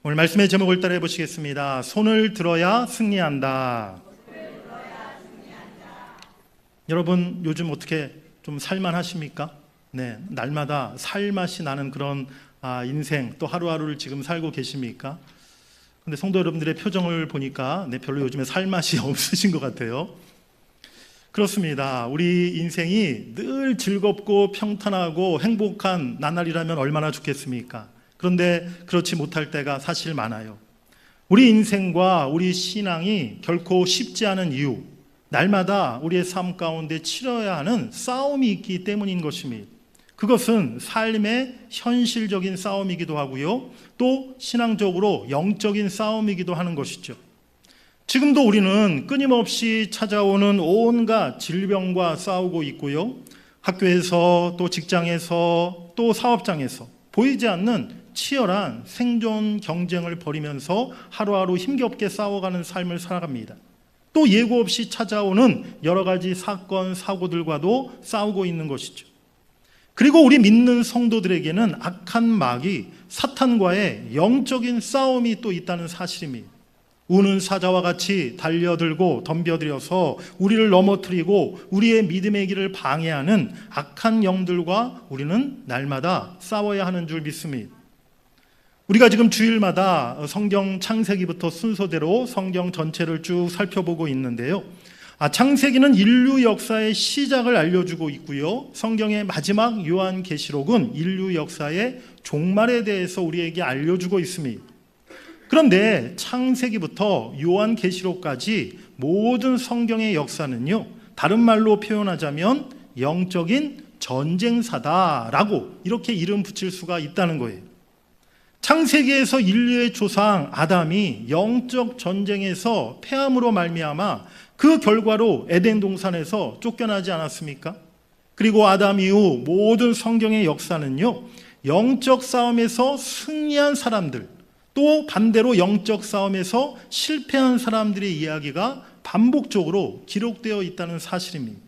오늘 말씀의 제목을 따라해 보시겠습니다. 손을 들어야 승리한다. 여러분 요즘 어떻게 좀 살만하십니까? 네, 날마다 살맛이 나는 그런 인생 또 하루하루를 지금 살고 계십니까? 근데 성도 여러분들의 표정을 보니까 별로 요즘에 살맛이 없으신 것 같아요. 그렇습니다. 우리 인생이 늘 즐겁고 평탄하고 행복한 나날이라면 얼마나 좋겠습니까? 그런데 그렇지 못할 때가 사실 많아요. 우리 인생과 우리 신앙이 결코 쉽지 않은 이유, 날마다 우리의 삶 가운데 치러야 하는 싸움이 있기 때문인 것입니다. 그것은 삶의 현실적인 싸움이기도 하고요, 또 신앙적으로 영적인 싸움이기도 하는 것이죠. 지금도 우리는 끊임없이 찾아오는 온갖 질병과 싸우고 있고요, 학교에서 또 직장에서 또 사업장에서 보이지 않는 치열한 생존 경쟁을 벌이면서 하루하루 힘겹게 싸워가는 삶을 살아갑니다. 또 예고 없이 찾아오는 여러 가지 사건, 사고들과도 싸우고 있는 것이죠. 그리고 우리 믿는 성도들에게는 악한 마귀, 사탄과의 영적인 싸움이 또 있다는 사실입니다. 우는 사자와 같이 달려들고 덤벼들여서 우리를 넘어뜨리고 우리의 믿음의 길을 방해하는 악한 영들과 우리는 날마다 싸워야 하는 줄 믿습니다. 우리가 지금 주일마다 성경 창세기부터 순서대로 성경 전체를 쭉 살펴보고 있는데요, 창세기는 인류 역사의 시작을 알려주고 있고요, 성경의 마지막 요한계시록은 인류 역사의 종말에 대해서 우리에게 알려주고 있습니다. 그런데 창세기부터 요한계시록까지 모든 성경의 역사는요, 다른 말로 표현하자면 영적인 전쟁사다라고 이렇게 이름 붙일 수가 있다는 거예요. 창세기에서 인류의 조상 아담이 영적 전쟁에서 패함으로 말미암아 그 결과로 에덴 동산에서 쫓겨나지 않았습니까? 그리고 아담 이후 모든 성경의 역사는요, 영적 싸움에서 승리한 사람들, 또 반대로 영적 싸움에서 실패한 사람들의 이야기가 반복적으로 기록되어 있다는 사실입니다.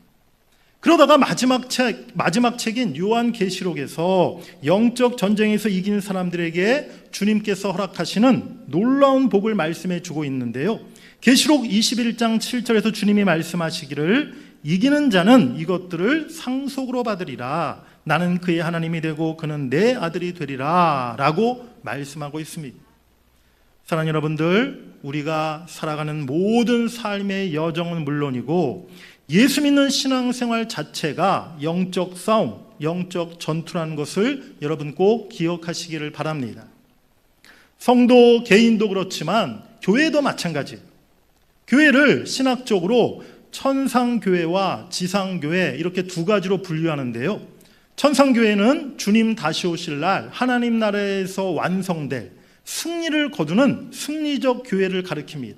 그러다가 마지막 책인 요한계시록에서 영적 전쟁에서 이긴 사람들에게 주님께서 허락하시는 놀라운 복을 말씀해 주고 있는데요, 계시록 21장 7절에서 주님이 말씀하시기를 이기는 자는 이것들을 상속으로 받으리라. 나는 그의 하나님이 되고 그는 내 아들이 되리라 라고 말씀하고 있습니다. 사랑하는 여러분들, 우리가 살아가는 모든 삶의 여정은 물론이고 예수 믿는 신앙생활 자체가 영적 싸움, 영적 전투라는 것을 여러분 꼭 기억하시기를 바랍니다. 성도 개인도 그렇지만 교회도 마찬가지예요. 교회를 신학적으로 천상교회와 지상교회 이렇게 두 가지로 분류하는데요, 천상교회는 주님 다시 오실 날 하나님 나라에서 완성될 승리를 거두는 승리적 교회를 가리킵니다.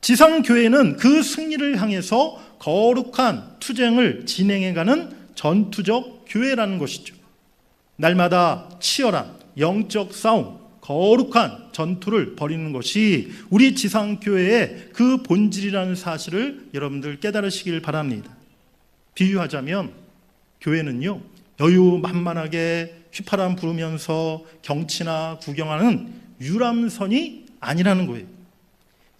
지상교회는 그 승리를 향해서 거룩한 투쟁을 진행해가는 전투적 교회라는 것이죠. 날마다 치열한 영적 싸움, 거룩한 전투를 벌이는 것이 우리 지상교회의 그 본질이라는 사실을 여러분들 깨달으시길 바랍니다. 비유하자면 교회는요, 여유만만하게 휘파람 부르면서 경치나 구경하는 유람선이 아니라는 거예요.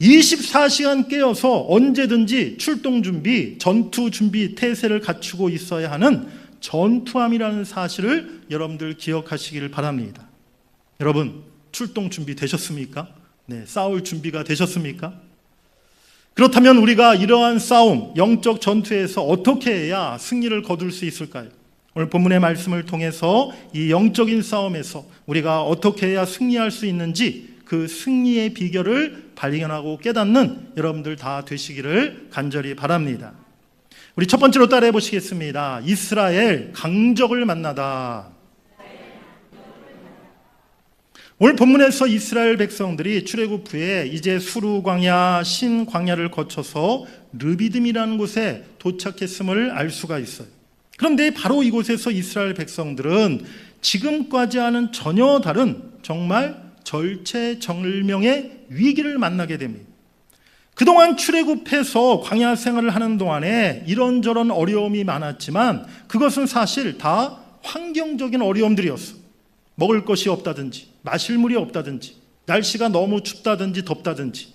24시간 깨어서 언제든지 출동 준비, 전투 준비 태세를 갖추고 있어야 하는 전투함이라는 사실을 여러분들 기억하시기를 바랍니다. 여러분, 출동 준비 되셨습니까? 네, 싸울 준비가 되셨습니까? 그렇다면 우리가 이러한 싸움, 영적 전투에서 어떻게 해야 승리를 거둘 수 있을까요? 오늘 본문의 말씀을 통해서 이 영적인 싸움에서 우리가 어떻게 해야 승리할 수 있는지 그 승리의 비결을 발견하고 깨닫는 여러분들 다 되시기를 간절히 바랍니다. 우리 첫 번째로 따라해 보시겠습니다. 이스라엘 강적을 만나다. 오늘 본문에서 이스라엘 백성들이 출애굽 후에 이제 수르 광야, 신 광야를 거쳐서 르비딤이라는 곳에 도착했음을 알 수가 있어요. 그런데 바로 이곳에서 이스라엘 백성들은 지금까지와는 전혀 다른 정말 절체절명의 위기를 만나게 됩니다. 그동안 출애굽해서 광야 생활을 하는 동안에 이런저런 어려움이 많았지만 그것은 사실 다 환경적인 어려움들이었어. 먹을 것이 없다든지, 마실 물이 없다든지, 날씨가 너무 춥다든지 덥다든지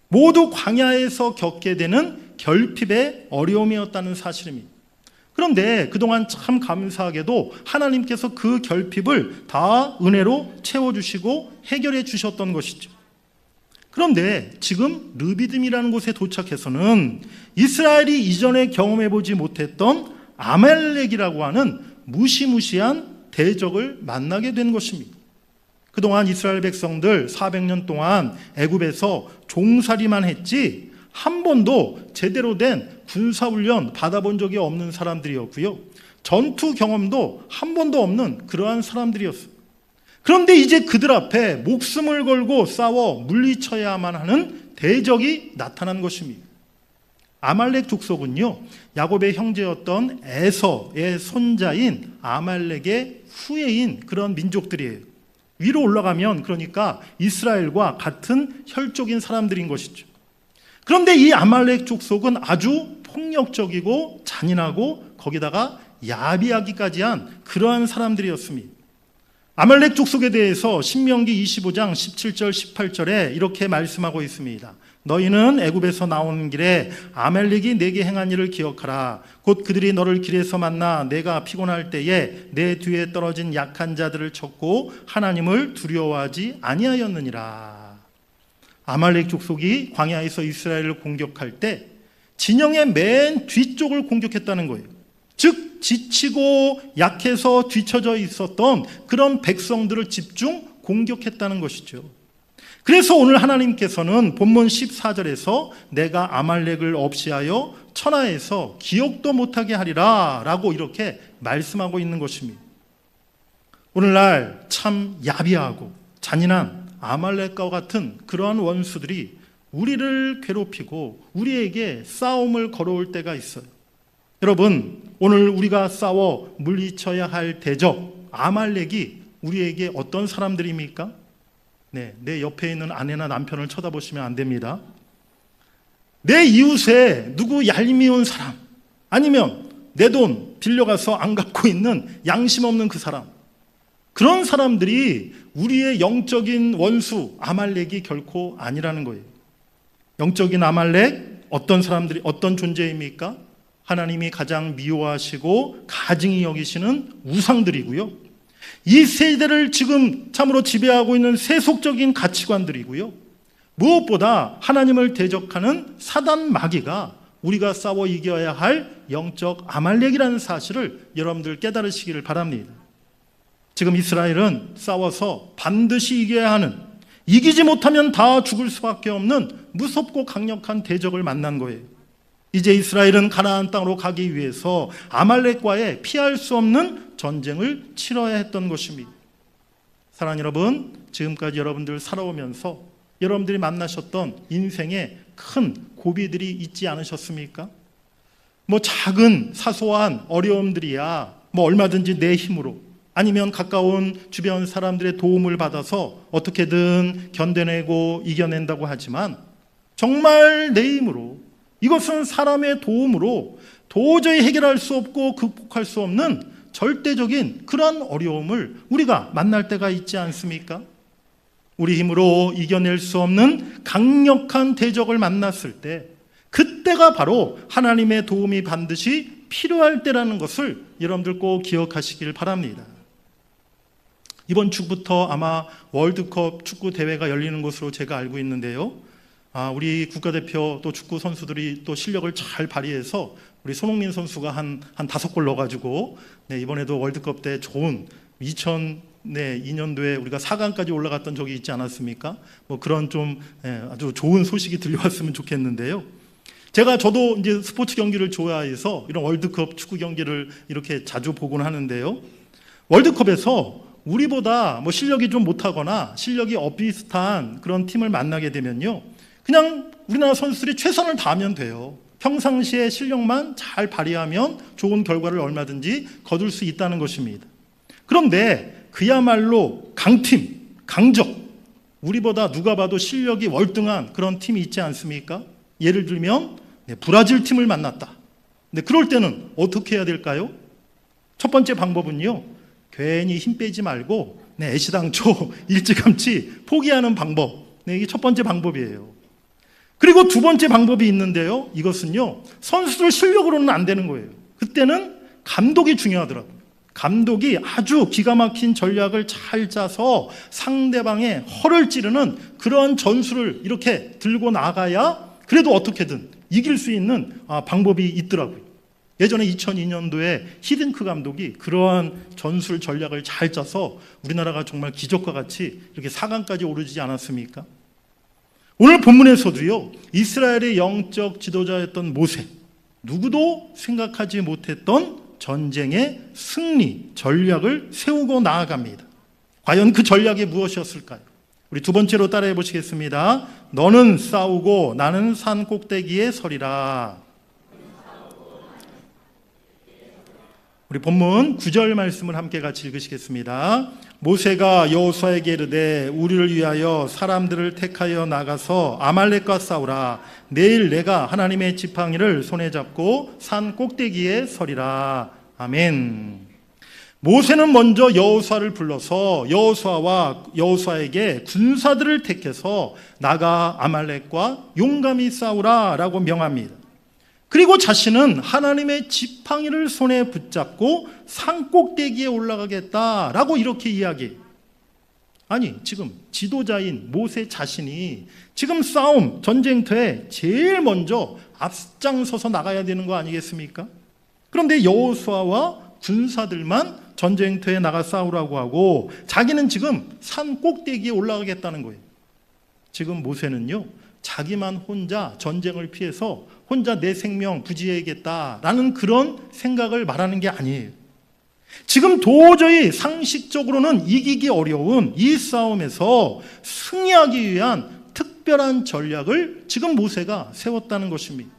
모두 광야에서 겪게 되는 결핍의 어려움이었다는 사실입니다. 그런데 그동안 참 감사하게도 하나님께서 그 결핍을 다 은혜로 채워주시고 해결해 주셨던 것이죠. 그런데 지금 르비딤이라는 곳에 도착해서는 이스라엘이 이전에 경험해보지 못했던 아말렉이라고 하는 무시무시한 대적을 만나게 된 것입니다. 그동안 이스라엘 백성들 400년 동안 애굽에서 종살이만 했지 한 번도 제대로 된 군사훈련 받아본 적이 없는 사람들이었고요. 전투 경험도 한 번도 없는 그러한 사람들이었어요. 그런데 이제 그들 앞에 목숨을 걸고 싸워 물리쳐야만 하는 대적이 나타난 것입니다. 아말렉 족속은요, 야곱의 형제였던 에서의 손자인 아말렉의 후예인 그런 민족들이에요. 위로 올라가면 그러니까 이스라엘과 같은 혈족인 사람들인 것이죠. 그런데 이 아말렉 족속은 아주 폭력적이고 잔인하고 거기다가 야비하기까지 한 그러한 사람들이었습니다. 아말렉 족속에 대해서 신명기 25장 17절 18절에 이렇게 말씀하고 있습니다. 너희는 애굽에서 나오는 길에 아말렉이 내게 행한 일을 기억하라. 곧 그들이 너를 길에서 만나 내가 피곤할 때에 내 뒤에 떨어진 약한 자들을 쳤고 하나님을 두려워하지 아니하였느니라. 아말렉 족속이 광야에서 이스라엘을 공격할 때 진영의 맨 뒤쪽을 공격했다는 거예요. 즉 지치고 약해서 뒤처져 있었던 그런 백성들을 집중 공격했다는 것이죠. 그래서 오늘 하나님께서는 본문 14절에서 내가 아말렉을 없이하여 천하에서 기억도 못하게 하리라 라고 이렇게 말씀하고 있는 것입니다. 오늘날 참 야비하고 잔인한 아말렉과 같은 그러한 원수들이 우리를 괴롭히고 우리에게 싸움을 걸어올 때가 있어요. 여러분, 오늘 우리가 싸워 물리쳐야 할 대적 아말렉이 우리에게 어떤 사람들입니까? 네, 내 옆에 있는 아내나 남편을 쳐다보시면 안 됩니다. 내 이웃에 누구 얄미운 사람, 아니면 내 돈 빌려가서 안 갚고 있는 양심 없는 그 사람, 그런 사람들이 우리의 영적인 원수 아말렉이 결코 아니라는 거예요. 영적인 아말렉, 어떤 사람들이 어떤 존재입니까? 하나님이 가장 미워하시고 가증히 여기시는 우상들이고요. 이 세대를 지금 참으로 지배하고 있는 세속적인 가치관들이고요. 무엇보다 하나님을 대적하는 사단 마귀가 우리가 싸워 이겨야 할 영적 아말렉이라는 사실을 여러분들 깨달으시기를 바랍니다. 지금 이스라엘은 싸워서 반드시 이겨야 하는, 이기지 못하면 다 죽을 수밖에 없는 무섭고 강력한 대적을 만난 거예요. 이제 이스라엘은 가나안 땅으로 가기 위해서 아말렉과의 피할 수 없는 전쟁을 치러야 했던 것입니다. 사랑하는 여러분, 지금까지 여러분들 살아오면서 여러분들이 만나셨던 인생에 큰 고비들이 있지 않으셨습니까? 뭐 작은 사소한 어려움들이야 뭐 얼마든지 내 힘으로, 아니면 가까운 주변 사람들의 도움을 받아서 어떻게든 견뎌내고 이겨낸다고 하지만 정말 내 힘으로, 이것은 사람의 도움으로 도저히 해결할 수 없고 극복할 수 없는 절대적인 그런 어려움을 우리가 만날 때가 있지 않습니까? 우리 힘으로 이겨낼 수 없는 강력한 대적을 만났을 때, 그때가 바로 하나님의 도움이 반드시 필요할 때라는 것을 여러분들 꼭 기억하시길 바랍니다. 이번 주부터 아마 월드컵 축구 대회가 열리는 것으로 제가 알고 있는데요. 우리 국가대표 또 축구 선수들이 또 실력을 잘 발휘해서 우리 손흥민 선수가 한 5골 넣어가지고 이번에도 월드컵 때 좋은 2002년도에 우리가 4강까지 올라갔던 적이 있지 않았습니까? 뭐 그런 좀 아주 좋은 소식이 들려왔으면 좋겠는데요. 저도 이제 스포츠 경기를 좋아해서 이런 월드컵 축구 경기를 이렇게 자주 보곤 하는데요. 월드컵에서 우리보다 뭐 실력이 좀 못하거나 실력이 비슷한 그런 팀을 만나게 되면요, 그냥 우리나라 선수들이 최선을 다하면 돼요. 평상시에 실력만 잘 발휘하면 좋은 결과를 얼마든지 거둘 수 있다는 것입니다. 그런데 그야말로 강팀, 강적, 우리보다 누가 봐도 실력이 월등한 그런 팀이 있지 않습니까? 예를 들면 브라질 팀을 만났다. 근데 그럴 때는 어떻게 해야 될까요? 첫 번째 방법은요, 괜히 힘 빼지 말고 애시당초 일찌감치 포기하는 방법. 이게 첫 번째 방법이에요. 그리고 두 번째 방법이 있는데요. 이것은요, 선수들 실력으로는 안 되는 거예요. 그때는 감독이 중요하더라고요. 감독이 아주 기가 막힌 전략을 잘 짜서 상대방의 허를 찌르는 그런 전술을 이렇게 들고 나가야 그래도 어떻게든 이길 수 있는 방법이 있더라고요. 예전에 2002년도에 히딩크 감독이 그러한 전술 전략을 잘 짜서 우리나라가 정말 기적과 같이 이렇게 4강까지 오르지 않았습니까? 오늘 본문에서도요, 이스라엘의 영적 지도자였던 모세, 누구도 생각하지 못했던 전쟁의 승리 전략을 세우고 나아갑니다. 과연 그 전략이 무엇이었을까요? 우리 두 번째로 따라해 보시겠습니다. 너는 싸우고 나는 산 꼭대기에 서리라. 우리 본문 9절 말씀을 함께 같이 읽으시겠습니다. 모세가 여호수아에게 이르되 우리를 위하여 사람들을 택하여 나가서 아말렉과 싸우라. 내일 내가 하나님의 지팡이를 손에 잡고 산 꼭대기에 서리라. 아멘. 모세는 먼저 여호수아를 불러서 여호수아에게 군사들을 택해서 나가 아말렉과 용감히 싸우라라고 명합니다. 그리고 자신은 하나님의 지팡이를 손에 붙잡고 산 꼭대기에 올라가겠다라고 이렇게 이야기해요. 아니, 지금 지도자인 모세 자신이 지금 싸움, 전쟁터에 제일 먼저 앞장서서 나가야 되는 거 아니겠습니까? 그런데 여호수아와 군사들만 전쟁터에 나가 싸우라고 하고 자기는 지금 산 꼭대기에 올라가겠다는 거예요. 지금 모세는요, 자기만 혼자 전쟁을 피해서 혼자 내 생명 부지해야겠다라는 그런 생각을 말하는 게 아니에요. 지금 도저히 상식적으로는 이기기 어려운 이 싸움에서 승리하기 위한 특별한 전략을 지금 모세가 세웠다는 것입니다.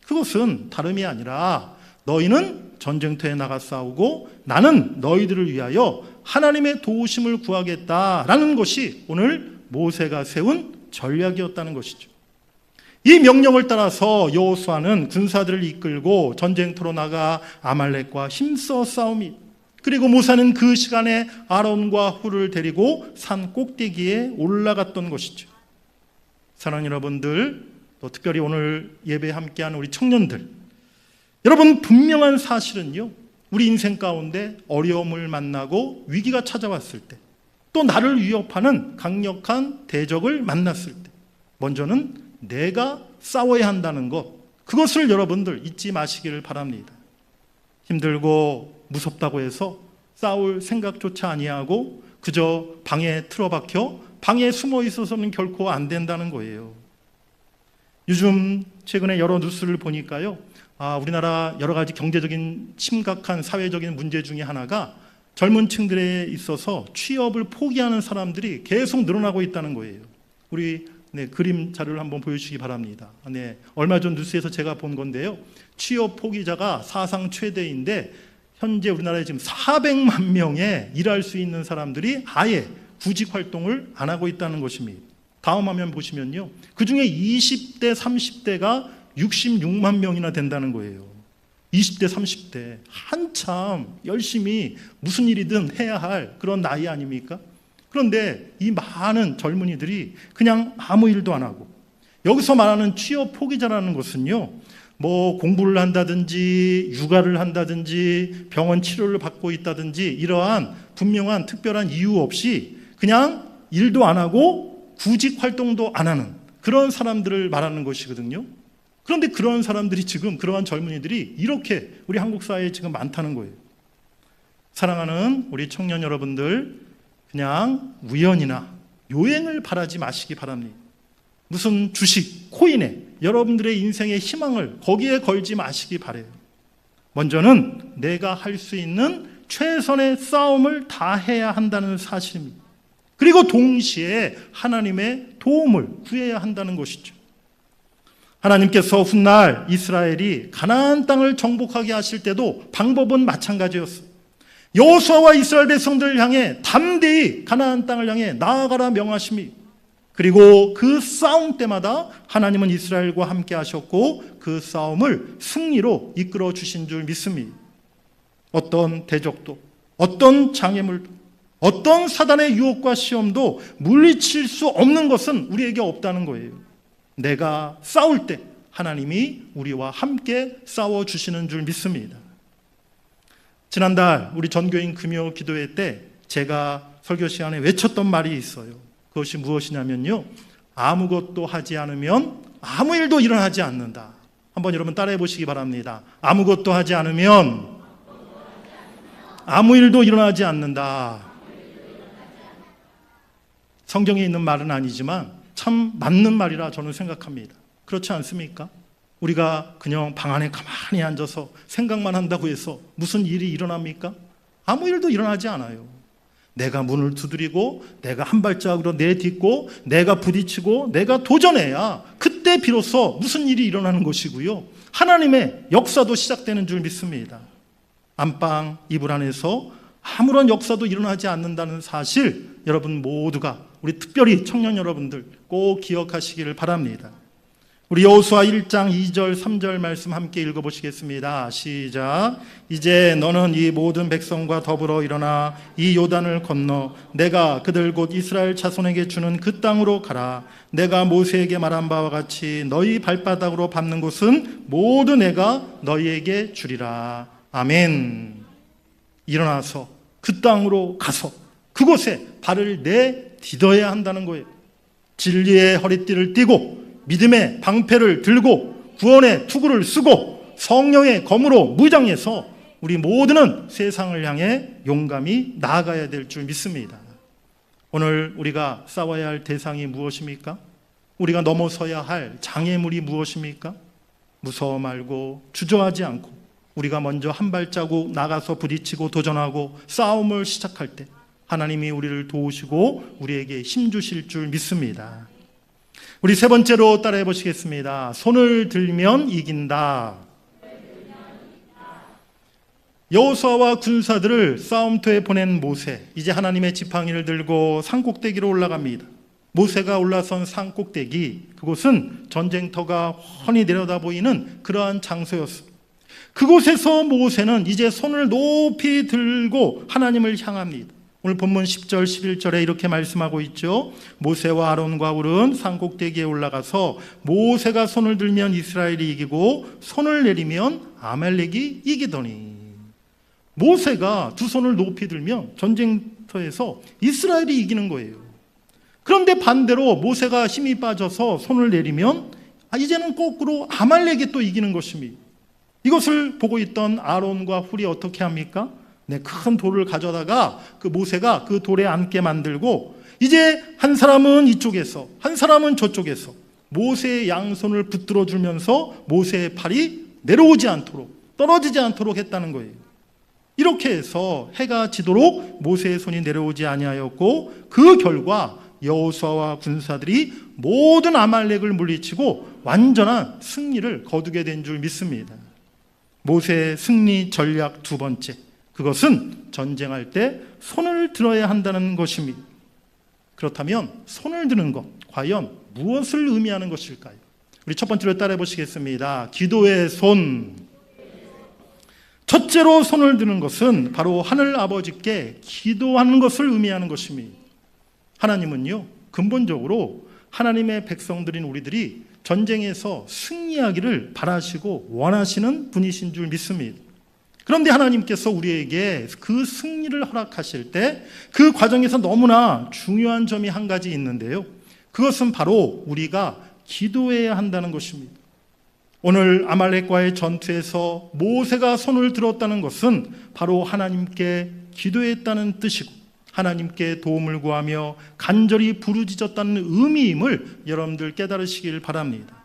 그것은 다름이 아니라 너희는 전쟁터에 나가 싸우고 나는 너희들을 위하여 하나님의 도우심을 구하겠다라는 것이 오늘 모세가 세운 전략이었다는 것이죠. 이 명령을 따라서 여호수아는 군사들을 이끌고 전쟁터로 나가 아말렉과 힘써 싸웁니다. 그리고 모세는 그 시간에 아론과 훌을 데리고 산 꼭대기에 올라갔던 것이죠. 사랑하는 여러분들, 또 특별히 오늘 예배에 함께한 우리 청년들, 여러분, 분명한 사실은요, 우리 인생 가운데 어려움을 만나고 위기가 찾아왔을 때, 또 나를 위협하는 강력한 대적을 만났을 때 먼저는 내가 싸워야 한다는 것, 그것을 여러분들 잊지 마시기를 바랍니다. 힘들고 무섭다고 해서 싸울 생각조차 아니하고 그저 방에 틀어박혀 방에 숨어 있어서는 결코 안 된다는 거예요. 요즘 최근에 여러 뉴스를 보니까요, 우리나라 여러 가지 경제적인 심각한 사회적인 문제 중에 하나가 젊은 층들에 있어서 취업을 포기하는 사람들이 계속 늘어나고 있다는 거예요. 우리 그림 자료를 한번 보여주시기 바랍니다. 얼마 전 뉴스에서 제가 본 건데요, 취업 포기자가 사상 최대인데 현재 우리나라에 지금 400만 명의 일할 수 있는 사람들이 아예 구직 활동을 안 하고 있다는 것입니다. 다음 화면 보시면요, 그중에 20대, 30대가 66만 명이나 된다는 거예요. 20대, 30대 한참 열심히 무슨 일이든 해야 할 그런 나이 아닙니까? 그런데 이 많은 젊은이들이 그냥 아무 일도 안 하고, 여기서 말하는 취업 포기자라는 것은요, 뭐 공부를 한다든지 육아를 한다든지 병원 치료를 받고 있다든지 이러한 분명한 특별한 이유 없이 그냥 일도 안 하고 구직 활동도 안 하는 그런 사람들을 말하는 것이거든요. 그런데 그런 사람들이 지금, 그러한 젊은이들이 이렇게 우리 한국 사회에 지금 많다는 거예요. 사랑하는 우리 청년 여러분들, 그냥 우연이나 요행을 바라지 마시기 바랍니다. 무슨 주식, 코인에 여러분들의 인생의 희망을 거기에 걸지 마시기 바라요. 먼저는 내가 할 수 있는 최선의 싸움을 다해야 한다는 사실입니다. 그리고 동시에 하나님의 도움을 구해야 한다는 것이죠. 하나님께서 훗날 이스라엘이 가나안 땅을 정복하게 하실 때도 방법은 마찬가지였어요. 여호수아와 이스라엘 백성들을 향해 담대히 가나안 땅을 향해 나아가라 명하심이, 그리고 그 싸움 때마다 하나님은 이스라엘과 함께 하셨고 그 싸움을 승리로 이끌어 주신 줄 믿습니다. 어떤 대적도, 어떤 장애물도, 어떤 사단의 유혹과 시험도 물리칠 수 없는 것은 우리에게 없다는 거예요. 내가 싸울 때 하나님이 우리와 함께 싸워주시는 줄 믿습니다. 지난달 우리 전교인 금요 기도회 때 제가 설교 시간에 외쳤던 말이 있어요. 그것이 무엇이냐면요, 아무것도 하지 않으면 아무 일도 일어나지 않는다. 한번 여러분 따라해 보시기 바랍니다. 아무것도 하지 않으면 아무 일도 일어나지 않는다. 성경에 있는 말은 아니지만 참 맞는 말이라 저는 생각합니다. 그렇지 않습니까? 우리가 그냥 방 안에 가만히 앉아서 생각만 한다고 해서 무슨 일이 일어납니까? 아무 일도 일어나지 않아요. 내가 문을 두드리고 내가 한 발짝으로 내딛고 내가 부딪히고 내가 도전해야 그때 비로소 무슨 일이 일어나는 것이고요, 하나님의 역사도 시작되는 줄 믿습니다. 안방 이불 안에서 아무런 역사도 일어나지 않는다는 사실, 여러분 모두가, 우리 특별히 청년 여러분들 꼭 기억하시기를 바랍니다. 우리 여호수아 1장 2절 3절 말씀 함께 읽어보시겠습니다. 시작. 이제 너는 이 모든 백성과 더불어 일어나 이 요단을 건너 내가 그들 곧 이스라엘 자손에게 주는 그 땅으로 가라. 내가 모세에게 말한 바와 같이 너희 발바닥으로 밟는 곳은 모두 내가 너희에게 주리라. 아멘. 일어나서 그 땅으로 가서 그곳에 발을 내딛어야 한다는 거예요. 진리의 허리띠를 띠고 믿음의 방패를 들고 구원의 투구를 쓰고 성령의 검으로 무장해서 우리 모두는 세상을 향해 용감히 나아가야 될 줄 믿습니다. 오늘 우리가 싸워야 할 대상이 무엇입니까? 우리가 넘어서야 할 장애물이 무엇입니까? 무서워 말고 주저하지 않고 우리가 먼저 한 발자국 나가서 부딪히고 도전하고 싸움을 시작할 때 하나님이 우리를 도우시고 우리에게 힘 주실 줄 믿습니다. 우리 세 번째로 따라해 보시겠습니다. 손을 들면 이긴다. 여호수아와 군사들을 싸움터에 보낸 모세, 이제 하나님의 지팡이를 들고 산꼭대기로 올라갑니다. 모세가 올라선 산꼭대기, 그곳은 전쟁터가 훤히 내려다 보이는 그러한 장소였습니다. 그곳에서 모세는 이제 손을 높이 들고 하나님을 향합니다. 오늘 본문 10절 11절에 이렇게 말씀하고 있죠. 모세와 아론과 훌은 산꼭대기에 올라가서 모세가 손을 들면 이스라엘이 이기고 손을 내리면 아말렉이 이기더니, 모세가 두 손을 높이 들면 전쟁터에서 이스라엘이 이기는 거예요. 그런데 반대로 모세가 힘이 빠져서 손을 내리면 이제는 거꾸로 아말렉이 또 이기는 것입니다. 이것을 보고 있던 아론과 훌이 어떻게 합니까? 큰 돌을 가져다가 그 모세가 그 돌에 앉게 만들고, 이제 한 사람은 이쪽에서 한 사람은 저쪽에서 모세의 양손을 붙들어 주면서 모세의 팔이 내려오지 않도록, 떨어지지 않도록 했다는 거예요. 이렇게 해서 해가 지도록 모세의 손이 내려오지 아니하였고, 그 결과 여호수아와 군사들이 모든 아말렉을 물리치고 완전한 승리를 거두게 된 줄 믿습니다. 모세의 승리 전략 두 번째, 그것은 전쟁할 때 손을 들어야 한다는 것입니다. 그렇다면 손을 드는 것, 과연 무엇을 의미하는 것일까요? 우리 첫 번째로 따라해 보시겠습니다. 기도의 손. 첫째로 손을 드는 것은 바로 하늘 아버지께 기도하는 것을 의미하는 것입니다. 하나님은요, 근본적으로 하나님의 백성들인 우리들이 전쟁에서 승리하기를 바라시고 원하시는 분이신 줄 믿습니다. 그런데 하나님께서 우리에게 그 승리를 허락하실 때 그 과정에서 너무나 중요한 점이 한 가지 있는데요, 그것은 바로 우리가 기도해야 한다는 것입니다. 오늘 아말렉과의 전투에서 모세가 손을 들었다는 것은 바로 하나님께 기도했다는 뜻이고 하나님께 도움을 구하며 간절히 부르짖었다는 의미임을 여러분들 깨달으시길 바랍니다.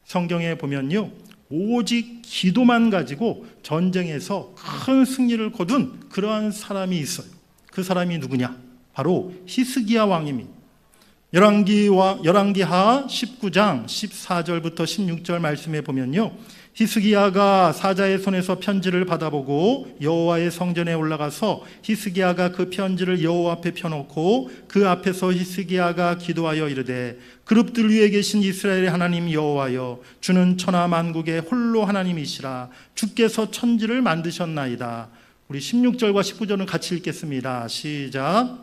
성경에 보면요, 오직 기도만 가지고 전쟁에서 큰 승리를 거둔 그러한 사람이 있어요. 그 사람이 누구냐? 바로 히스기야 왕입니다. 열왕기하 19장 14절부터 16절 말씀에 보면요, 히스기야가 사자의 손에서 편지를 받아보고 여호와의 성전에 올라가서 히스기야가 그 편지를 여호와 앞에 펴놓고 그 앞에서 히스기야가 기도하여 이르되, 그룹들 위에 계신 이스라엘의 하나님 여호와여, 주는 천하 만국의 홀로 하나님이시라. 주께서 천지를 만드셨나이다. 우리 16절과 19절은 같이 읽겠습니다. 시작.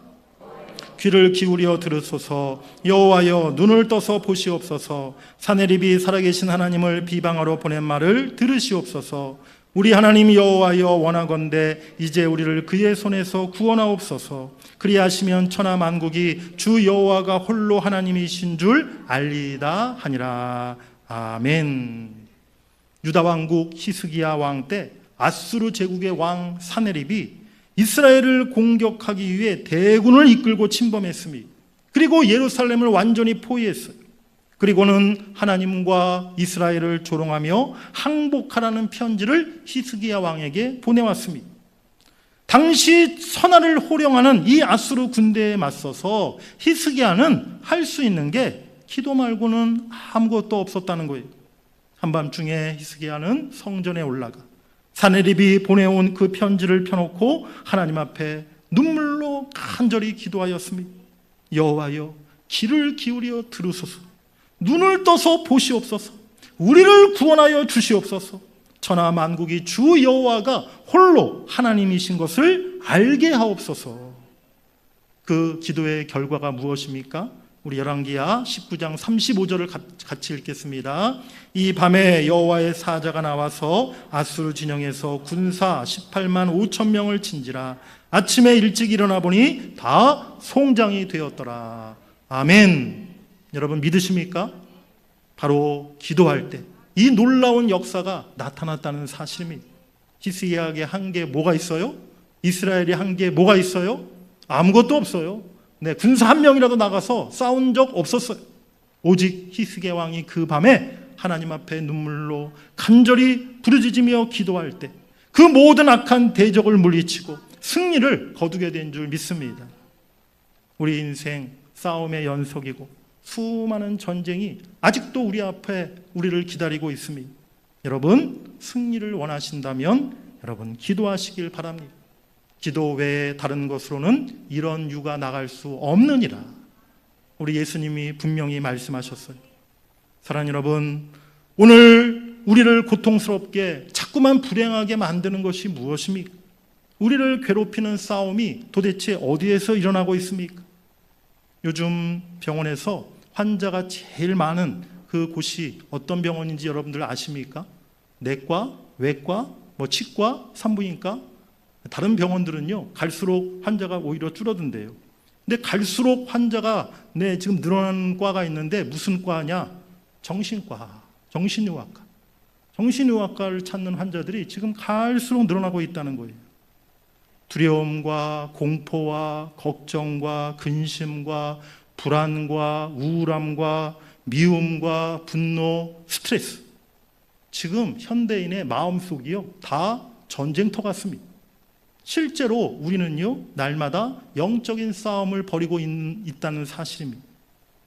귀를 기울여 들으소서. 여호와여 눈을 떠서 보시옵소서. 사내립이 살아계신 하나님을 비방하러 보낸 말을 들으시옵소서. 우리 하나님 여호와여 원하건대 이제 우리를 그의 손에서 구원하옵소서. 그리하시면 천하 만국이 주 여호와가 홀로 하나님이신 줄 알리다 하니라. 아멘. 유다 왕국 히스기야 왕 때 아수르 제국의 왕 사네립이 이스라엘을 공격하기 위해 대군을 이끌고 침범했습니다. 그리고 예루살렘을 완전히 포위했어요. 그리고는 하나님과 이스라엘을 조롱하며 항복하라는 편지를 히스기야 왕에게 보내왔습니다. 당시 선하를 호령하는 이 아수르 군대에 맞서서 히스기야는 할 수 있는 게 기도 말고는 아무것도 없었다는 거예요. 한밤중에 히스기야는 성전에 올라가 사네립이 보내온 그 편지를 펴놓고 하나님 앞에 눈물로 간절히 기도하였습니다. 여호와여 귀를 기울여 들으소서. 눈을 떠서 보시옵소서. 우리를 구원하여 주시옵소서. 천하 만국이 주 여호와가 홀로 하나님이신 것을 알게 하옵소서. 그 기도의 결과가 무엇입니까? 우리 열왕기하 19장 35절을 같이 읽겠습니다. 이 밤에 여호와의 사자가 나와서 아수르 진영에서 군사 18만 5천 명을 친지라. 아침에 일찍 일어나 보니 다 송장이 되었더라. 아멘. 여러분 믿으십니까? 바로 기도할 때 이 놀라운 역사가 나타났다는 사실입니다. 히스기야에게 한 게 뭐가 있어요? 이스라엘이 한 게 뭐가 있어요? 아무것도 없어요. 네, 군사 한 명이라도 나가서 싸운 적 없었어요. 오직 히스기야 왕이 그 밤에 하나님 앞에 눈물로 간절히 부르짖으며 기도할 때 그 모든 악한 대적을 물리치고 승리를 거두게 된 줄 믿습니다. 우리 인생 싸움의 연속이고 수많은 전쟁이 아직도 우리 앞에 우리를 기다리고 있습니다. 여러분 승리를 원하신다면 여러분 기도하시길 바랍니다. 기도 외에 다른 것으로는 이런 유가 나갈 수 없느니라. 우리 예수님이 분명히 말씀하셨어요. 사랑하는 여러분, 오늘 우리를 고통스럽게 자꾸만 불행하게 만드는 것이 무엇입니까? 우리를 괴롭히는 싸움이 도대체 어디에서 일어나고 있습니까? 요즘 병원에서 환자가 제일 많은 그 곳이 어떤 병원인지 여러분들 아십니까? 내과, 외과, 치과, 산부인과. 다른 병원들은요 갈수록 환자가 오히려 줄어든대요. 근데 갈수록 환자가 지금 늘어나는 과가 있는데 무슨 과냐? 정신과, 정신의학과. 정신의학과를 찾는 환자들이 지금 갈수록 늘어나고 있다는 거예요. 두려움과 공포와 걱정과 근심과 불안과 우울함과 미움과 분노, 스트레스. 지금 현대인의 마음속이요 다 전쟁터 같습니다. 실제로 우리는요 날마다 영적인 싸움을 벌이고 있다는 사실입니다.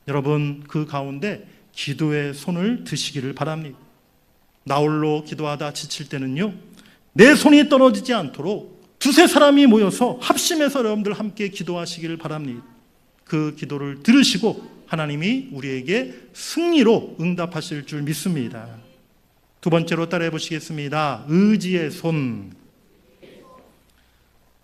여러분 그 가운데 기도의 손을 드시기를 바랍니다. 나 홀로 기도하다 지칠 때는요 내 손이 떨어지지 않도록 두세 사람이 모여서 합심해서 여러분들 함께 기도하시기를 바랍니다. 그 기도를 들으시고 하나님이 우리에게 승리로 응답하실 줄 믿습니다. 두 번째로 따라해 보시겠습니다. 의지의 손.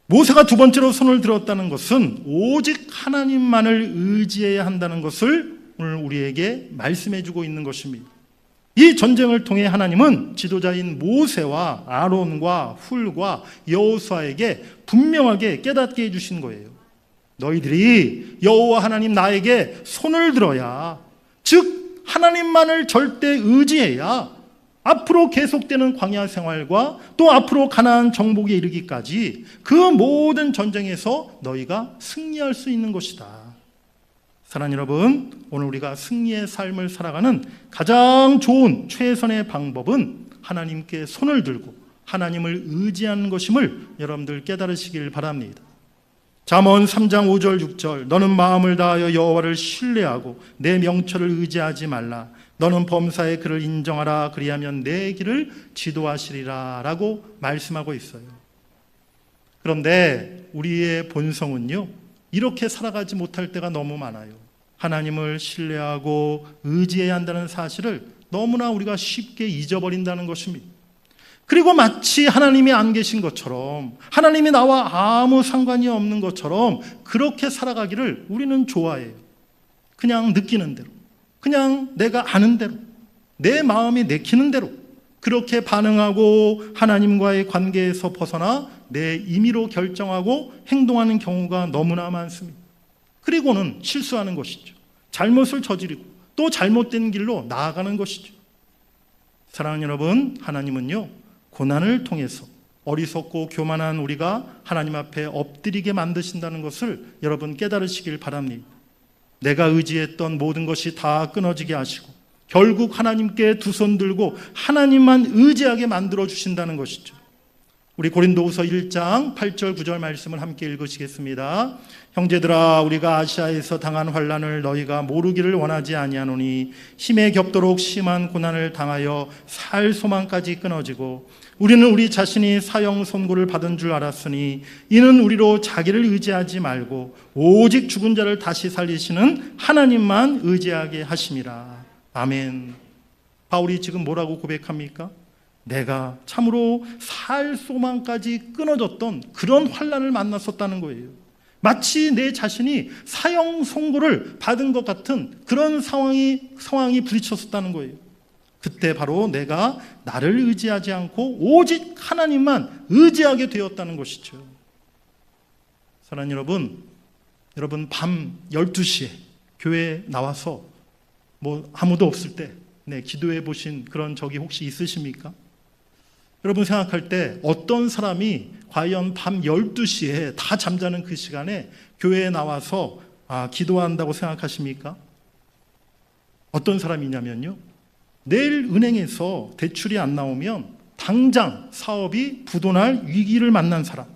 모세가 두 번째로 손을 들었다는 것은 오직 하나님만을 의지해야 한다는 것을 오늘 우리에게 말씀해 주고 있는 것입니다. 이 전쟁을 통해 하나님은 지도자인 모세와 아론과 훌과 여호수아에게 분명하게 깨닫게 해주신 거예요. 너희들이 여호와 하나님 나에게 손을 들어야, 즉 하나님만을 절대 의지해야 앞으로 계속되는 광야 생활과 또 앞으로 가나안 정복에 이르기까지 그 모든 전쟁에서 너희가 승리할 수 있는 것이다. 사랑하는 여러분, 오늘 우리가 승리의 삶을 살아가는 가장 좋은 최선의 방법은 하나님께 손을 들고 하나님을 의지하는 것임을 여러분들 깨달으시길 바랍니다. 잠언 3장 5절 6절 너는 마음을 다하여 여호와를 신뢰하고 내 명철을 의지하지 말라. 너는 범사의 그를 인정하라. 그리하면 내 길을 지도하시리라 라고 말씀하고 있어요. 그런데 우리의 본성은요 이렇게 살아가지 못할 때가 너무 많아요. 하나님을 신뢰하고 의지해야 한다는 사실을 너무나 우리가 쉽게 잊어버린다는 것입니다. 그리고 마치 하나님이 안 계신 것처럼, 하나님이 나와 아무 상관이 없는 것처럼 그렇게 살아가기를 우리는 좋아해요. 그냥 느끼는 대로, 그냥 내가 아는 대로, 내 마음이 내키는 대로 그렇게 반응하고 하나님과의 관계에서 벗어나 내 임의로 결정하고 행동하는 경우가 너무나 많습니다. 그리고는 실수하는 것이죠. 잘못을 저지르고 또 잘못된 길로 나아가는 것이죠. 사랑하는 여러분, 하나님은요, 고난을 통해서 어리석고 교만한 우리가 하나님 앞에 엎드리게 만드신다는 것을 여러분 깨달으시길 바랍니다. 내가 의지했던 모든 것이 다 끊어지게 하시고 결국 하나님께 두 손 들고 하나님만 의지하게 만들어 주신다는 것이죠. 우리 고린도후서 1장 8절 9절 말씀을 함께 읽으시겠습니다. 형제들아, 우리가 아시아에서 당한 환난을 너희가 모르기를 원하지 아니하노니 힘에 겹도록 심한 고난을 당하여 살 소망까지 끊어지고 우리는 우리 자신이 사형 선고를 받은 줄 알았으니 이는 우리로 자기를 의지하지 말고 오직 죽은 자를 다시 살리시는 하나님만 의지하게 하심이라. 아멘. 바울이 지금 뭐라고 고백합니까? 내가 참으로 살 소망까지 끊어졌던 그런 환난을 만났었다는 거예요. 마치 내 자신이 사형 선고를 받은 것 같은 그런 상황이 부딪혔었다는 거예요. 그때 바로 내가 나를 의지하지 않고 오직 하나님만 의지하게 되었다는 것이죠. 사랑하는 여러분 밤 12시에 교회에 나와서 아무도 없을 때 기도해 보신 그런 적이 혹시 있으십니까? 여러분 생각할 때 어떤 사람이 과연 밤 12시에 다 잠자는 그 시간에 교회에 나와서 기도한다고 생각하십니까? 어떤 사람이냐면요, 내일 은행에서 대출이 안 나오면 당장 사업이 부도날 위기를 만난 사람,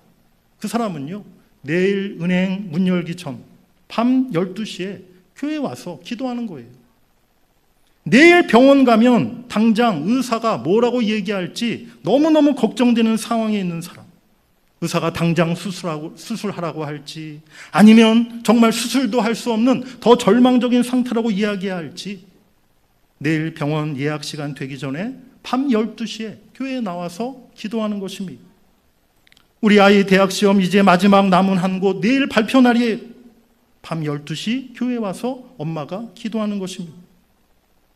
그 사람은요 내일 은행 문 열기 전 밤 12시에 교회에 와서 기도하는 거예요. 내일 병원 가면 당장 의사가 뭐라고 얘기할지 너무너무 걱정되는 상황에 있는 사람, 의사가 당장 수술하라고 할지 아니면 정말 수술도 할 수 없는 더 절망적인 상태라고 이야기할지 내일 병원 예약 시간 되기 전에 밤 12시에 교회에 나와서 기도하는 것입니다. 우리 아이 대학 시험 이제 마지막 남은 한 곳 내일 발표 날에 밤 12시 교회에 와서 엄마가 기도하는 것입니다.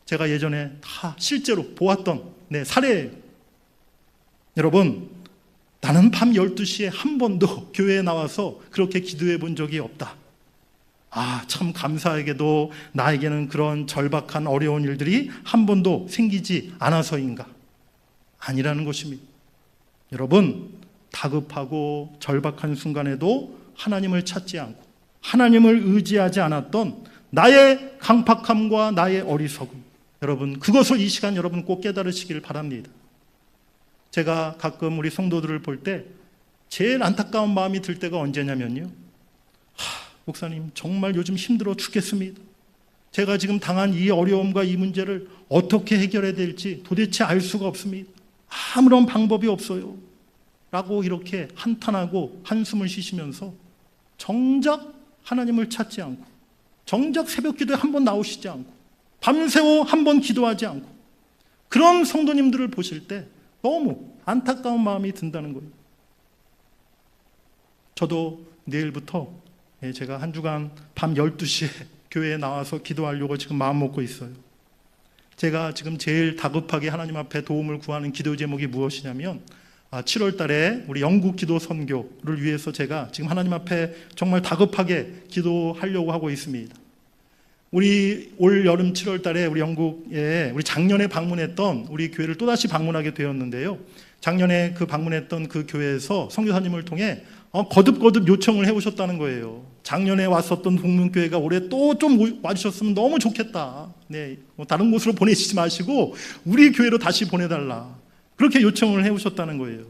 제가 예전에 다 실제로 보았던 사례예요. 여러분, 나는 밤 12시에 한 번도 교회에 나와서 그렇게 기도해 본 적이 없다. 참 감사하게도 나에게는 그런 절박한 어려운 일들이 한 번도 생기지 않아서인가? 아니라는 것입니다. 여러분, 다급하고 절박한 순간에도 하나님을 찾지 않고 하나님을 의지하지 않았던 나의 강팍함과 나의 어리석음, 여러분 그것을 이 시간 여러분 꼭 깨달으시길 바랍니다. 제가 가끔 우리 성도들을 볼 때 제일 안타까운 마음이 들 때가 언제냐면요, 목사님 정말 요즘 힘들어 죽겠습니다. 제가 지금 당한 이 어려움과 이 문제를 어떻게 해결해야 될지 도대체 알 수가 없습니다. 아무런 방법이 없어요 라고 이렇게 한탄하고 한숨을 쉬시면서 정작 하나님을 찾지 않고 정작 새벽 기도에 한 번 나오시지 않고 밤새워 한 번 기도하지 않고 그런 성도님들을 보실 때 너무 안타까운 마음이 든다는 거예요. 저도 내일부터 제가 한 주간 밤 12시에 교회에 나와서 기도하려고 지금 마음 먹고 있어요. 제가 지금 제일 다급하게 하나님 앞에 도움을 구하는 기도 제목이 무엇이냐면 7월 달에 우리 영국 기도 선교를 위해서 제가 지금 하나님 앞에 정말 다급하게 기도하려고 하고 있습니다. 우리 올 여름 7월 달에 우리 영국에 우리 작년에 방문했던 우리 교회를 또다시 방문하게 되었는데요. 작년에 방문했던 그 교회에서 선교사님을 통해 거듭거듭 요청을 해오셨다는 거예요. 작년에 왔었던 동문교회가 올해 또 좀 와주셨으면 너무 좋겠다. 다른 곳으로 보내시지 마시고 우리 교회로 다시 보내달라. 그렇게 요청을 해오셨다는 거예요.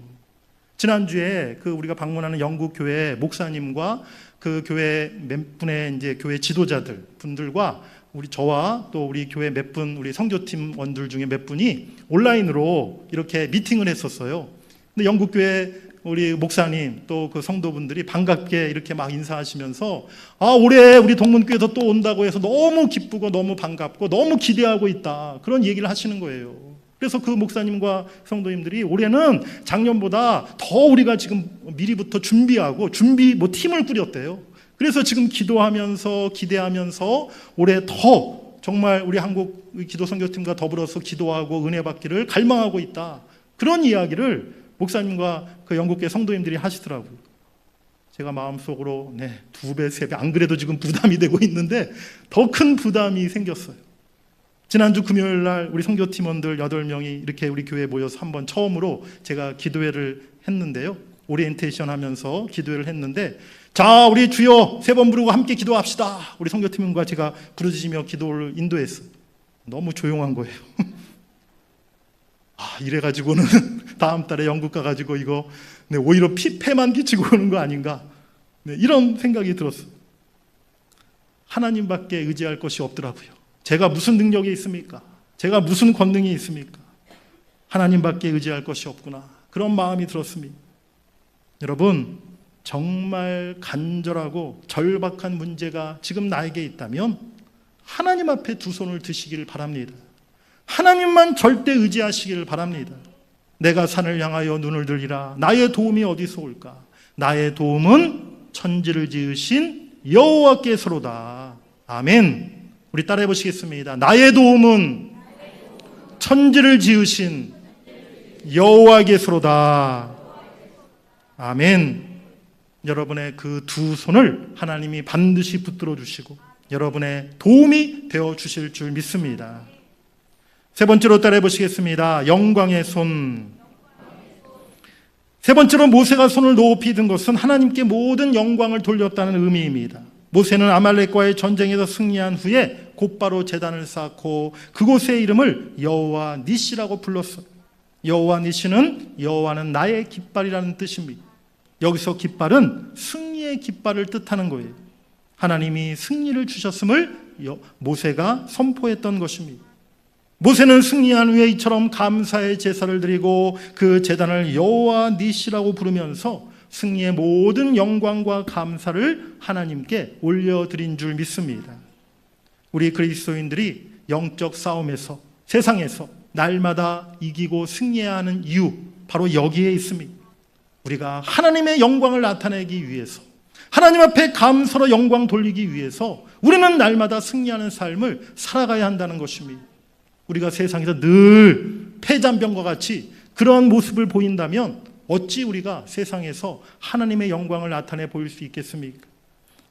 지난주에 우리가 방문하는 영국 교회 목사님과 그 교회 몇 분의 이제 교회 지도자들 분들과 저와 또 우리 교회 몇 분, 우리 선교팀 원들 중에 몇 분이 온라인으로 이렇게 미팅을 했었어요. 근데 영국 교회 우리 목사님 또 그 성도분들이 반갑게 이렇게 막 인사하시면서 올해 우리 동문교회에서 또 온다고 해서 너무 기쁘고 너무 반갑고 너무 기대하고 있다. 그런 얘기를 하시는 거예요. 그래서 그 목사님과 성도님들이 올해는 작년보다 더 우리가 지금 미리부터 준비하고 팀을 꾸렸대요. 그래서 지금 기도하면서 기대하면서 올해 더 정말 우리 한국 기도 선교팀과 더불어서 기도하고 은혜 받기를 갈망하고 있다. 그런 이야기를 목사님과 그 영국계 성도님들이 하시더라고요. 제가 마음속으로 2배, 3배 안 그래도 지금 부담이 되고 있는데 더 큰 부담이 생겼어요. 지난주 금요일 날 우리 선교팀원들 8명이 이렇게 우리 교회에 모여서 한번 처음으로 제가 기도회를 했는데요. 오리엔테이션 하면서 기도회를 했는데, 자, 우리 주여 3번 부르고 함께 기도합시다. 우리 선교팀원과 제가 부르짖으며 기도를 인도했어요. 너무 조용한 거예요. 이래가지고는 다음 달에 영국 가가지고 이거 오히려 폐만 끼치고 오는 거 아닌가, 이런 생각이 들었어요. 하나님밖에 의지할 것이 없더라고요. 제가 무슨 능력이 있습니까? 제가 무슨 권능이 있습니까? 하나님밖에 의지할 것이 없구나, 그런 마음이 들었습니다. 여러분, 정말 간절하고 절박한 문제가 지금 나에게 있다면 하나님 앞에 두 손을 드시기를 바랍니다. 하나님만 절대 의지하시기를 바랍니다. 내가 산을 향하여 눈을 들리라. 나의 도움이 어디서 올까? 나의 도움은 천지를 지으신 여호와께서로다. 아멘. 우리 따라해 보시겠습니다. 나의 도움은 천지를 지으신 여호와께서로다. 아멘. 여러분의 그 두 손을 하나님이 반드시 붙들어 주시고 여러분의 도움이 되어 주실 줄 믿습니다. 세 번째로 따라해 보시겠습니다. 영광의 손. 세 번째로 모세가 손을 높이 든 것은 하나님께 모든 영광을 돌렸다는 의미입니다. 모세는 아말렉과의 전쟁에서 승리한 후에 곧바로 제단을 쌓고 그곳의 이름을 여호와 니시라고 불렀어요. 여호와 니시는 여호와는 나의 깃발이라는 뜻입니다. 여기서 깃발은 승리의 깃발을 뜻하는 거예요. 하나님이 승리를 주셨음을 모세가 선포했던 것입니다. 모세는 승리한 후에 이처럼 감사의 제사를 드리고 그 제단을 여호와 니시라고 부르면서 승리의 모든 영광과 감사를 하나님께 올려드린 줄 믿습니다. 우리 그리스도인들이 영적 싸움에서, 세상에서 날마다 이기고 승리해야 하는 이유, 바로 여기에 있습니다. 우리가 하나님의 영광을 나타내기 위해서, 하나님 앞에 감사로 영광 돌리기 위해서 우리는 날마다 승리하는 삶을 살아가야 한다는 것입니다. 우리가 세상에서 늘 패잔병과 같이 그런 모습을 보인다면 어찌 우리가 세상에서 하나님의 영광을 나타내 보일 수 있겠습니까?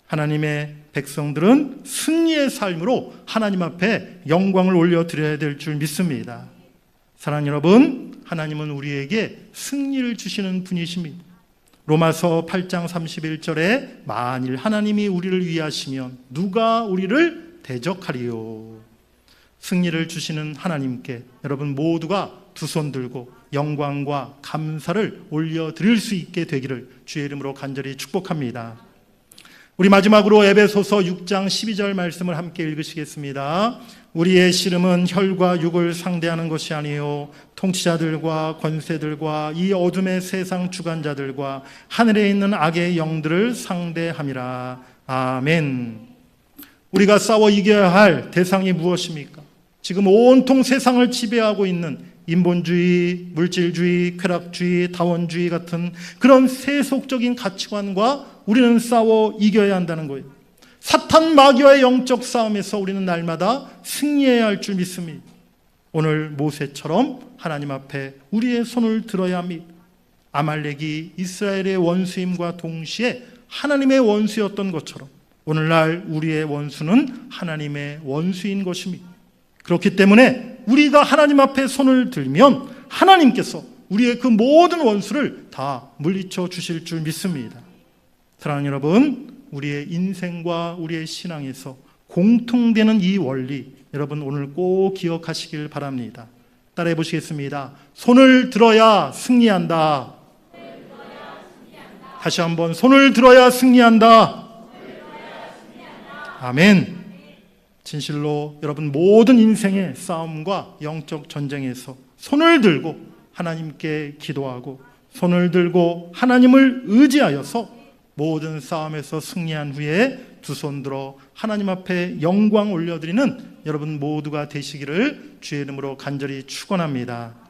하나님의 백성들은 승리의 삶으로 하나님 앞에 영광을 올려드려야 될 줄 믿습니다. 사랑하는 여러분, 하나님은 우리에게 승리를 주시는 분이십니다. 로마서 8장 31절에 만일 하나님이 우리를 위하시면 누가 우리를 대적하리요. 승리를 주시는 하나님께 여러분 모두가 두 손 들고 영광과 감사를 올려드릴 수 있게 되기를 주의 이름으로 간절히 축복합니다. 우리 마지막으로 에베소서 6장 12절 말씀을 함께 읽으시겠습니다. 우리의 씨름은 혈과 육을 상대하는 것이 아니요 통치자들과 권세들과 이 어둠의 세상 주관자들과 하늘에 있는 악의 영들을 상대함이라. 아멘. 우리가 싸워 이겨야 할 대상이 무엇입니까? 지금 온통 세상을 지배하고 있는 인본주의, 물질주의, 쾌락주의, 다원주의 같은 그런 세속적인 가치관과 우리는 싸워 이겨야 한다는 거예요. 사탄 마귀와의 영적 싸움에서 우리는 날마다 승리해야 할 줄 믿습니다. 오늘 모세처럼 하나님 앞에 우리의 손을 들어야 합니다. 아말렉이 이스라엘의 원수임과 동시에 하나님의 원수였던 것처럼 오늘날 우리의 원수는 하나님의 원수인 것입니다. 그렇기 때문에 우리가 하나님 앞에 손을 들면 하나님께서 우리의 그 모든 원수를 다 물리쳐 주실 줄 믿습니다. 사랑하는 여러분, 우리의 인생과 우리의 신앙에서 공통되는 이 원리, 여러분 오늘 꼭 기억하시길 바랍니다. 따라해 보시겠습니다. 손을 들어야 승리한다. 다시 한번 손을 들어야 승리한다. 아멘. 진실로 여러분 모든 인생의 싸움과 영적 전쟁에서 손을 들고 하나님께 기도하고 손을 들고 하나님을 의지하여서 모든 싸움에서 승리한 후에 두 손 들어 하나님 앞에 영광 올려드리는 여러분 모두가 되시기를 주의 이름으로 간절히 축원합니다.